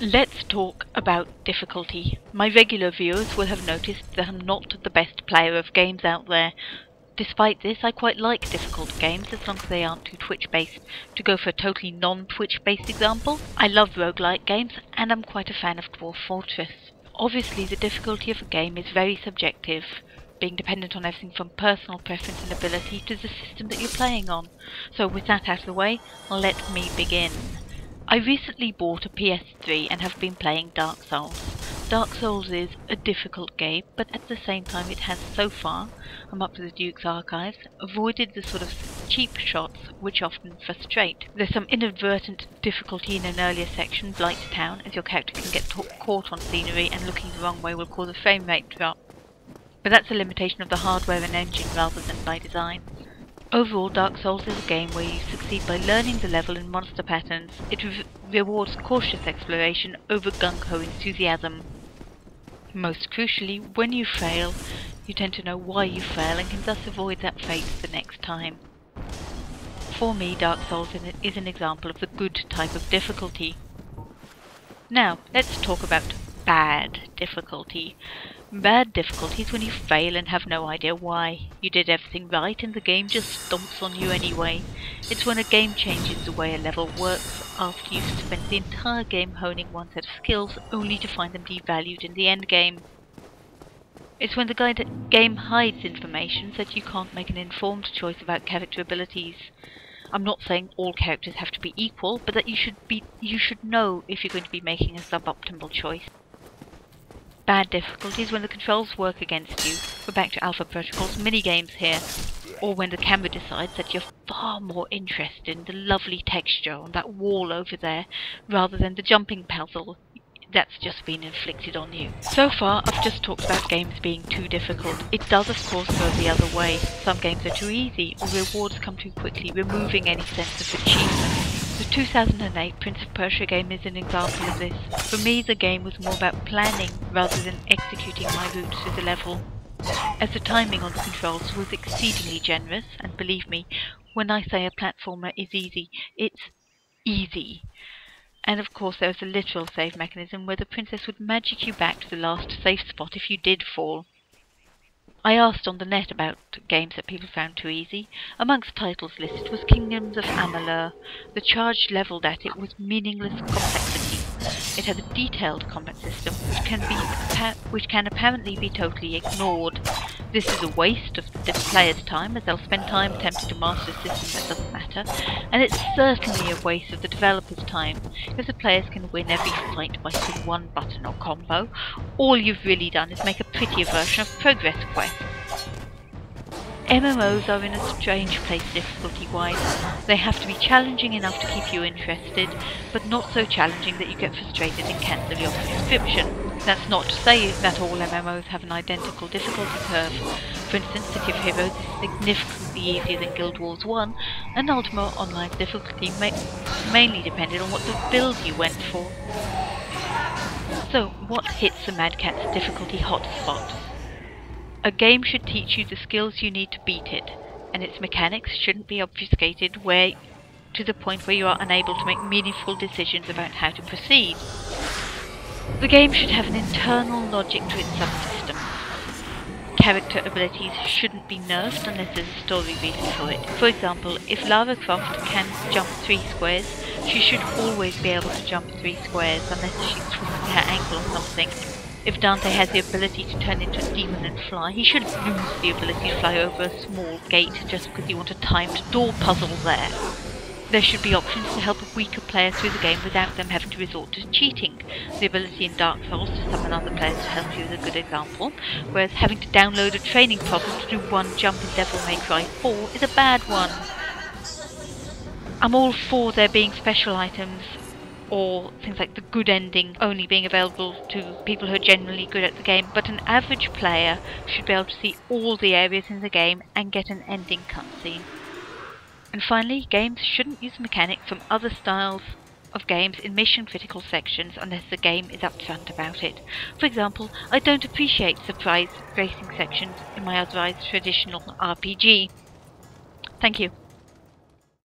Let's talk about difficulty. My regular viewers will have noticed that I'm not the best player of games out there. Despite this, I quite like difficult games as long as they aren't too Twitch-based. To go for a totally non-Twitch-based example, I love roguelike games and I'm quite a fan of Dwarf Fortress. Obviously, the difficulty of a game is very subjective, being dependent on everything from personal preference and ability to the system that you're playing on. So with that out of the way, let me begin. I recently bought a PS3 and have been playing Dark Souls. Dark Souls is a difficult game, but at the same time it has so far, I'm up to the Duke's Archives, avoided the sort of cheap shots which often frustrate. There's some inadvertent difficulty in an earlier section, Blight Town, as your character can get caught on scenery and looking the wrong way will cause a frame rate drop. But that's a limitation of the hardware and engine rather than by design. Overall, Dark Souls is a game where you succeed by learning the level and monster patterns. It rewards cautious exploration over gung-ho enthusiasm. Most crucially, when you fail, you tend to know why you fail and can thus avoid that fate the next time. For me, Dark Souls is an example of the good type of difficulty. Now, let's talk about bad difficulty. Bad difficulty is when you fail and have no idea why. You did everything right and the game just stomps on you anyway. It's when a game changes the way a level works after you've spent the entire game honing one set of skills only to find them devalued in the end game. It's when the game hides information so that you can't make an informed choice about character abilities. I'm not saying all characters have to be equal, but that you should know if you're going to be making a suboptimal choice. Bad difficulty is when the controls work against you. We're back to Alpha Protocol's minigames here. Or when the camera decides that you're far more interested in the lovely texture on that wall over there, rather than the jumping puzzle that's just been inflicted on you. So far, I've just talked about games being too difficult. It does of course go the other way. Some games are too easy, or rewards come too quickly, removing any sense of achievement. The 2008 Prince of Persia game is an example of this. For me, the game was more about planning rather than executing my route through the level, as the timing on the controls was exceedingly generous, and believe me, when I say a platformer is easy, it's easy. And of course there was a literal save mechanism where the princess would magic you back to the last safe spot if you did fall. I asked on the net about games that people found too easy. Amongst titles listed was Kingdoms of Amalur. The charge levelled at it was meaningless complexity. It has a detailed combat system which can apparently be totally ignored. This is a waste of the player's time, as they'll spend time attempting to master a system that doesn't matter, and it's certainly a waste of the developer's time, if the players can win every fight by hitting one button or combo. All you've really done is make a prettier version of Progress Quest. MMOs are in a strange place difficulty-wise. They have to be challenging enough to keep you interested, but not so challenging that you get frustrated and cancel your subscription. That's not to say that all MMOs have an identical difficulty curve. For instance, City of Heroes is significantly easier than Guild Wars 1, and Ultima Online's difficulty mainly depended on what the build you went for. So, what hits the Mad Cat's difficulty hotspot? A game should teach you the skills you need to beat it, and its mechanics shouldn't be obfuscated to the point where you are unable to make meaningful decisions about how to proceed. The game should have an internal logic to its subsystems. Character abilities shouldn't be nerfed unless there's a story reason for it. For example, if Lara Croft can jump 3 squares, she should always be able to jump 3 squares unless she's twisting her ankle or something. If Dante has the ability to turn into a demon and fly, he shouldn't lose the ability to fly over a small gate just because you want a timed door puzzle there. There should be options to help a weaker player through the game without them having to resort to cheating. The ability in Dark Souls to summon other players to help you is a good example, whereas having to download a training problem to do one jump in Devil May Cry 4 is a bad one. I'm all for there being special items, or things like the good ending only being available to people who are generally good at the game, but an average player should be able to see all the areas in the game and get an ending cutscene. And finally, games shouldn't use mechanics from other styles of games in mission-critical sections unless the game is upfront about it. For example, I don't appreciate surprise racing sections in my otherwise traditional RPG. Thank you.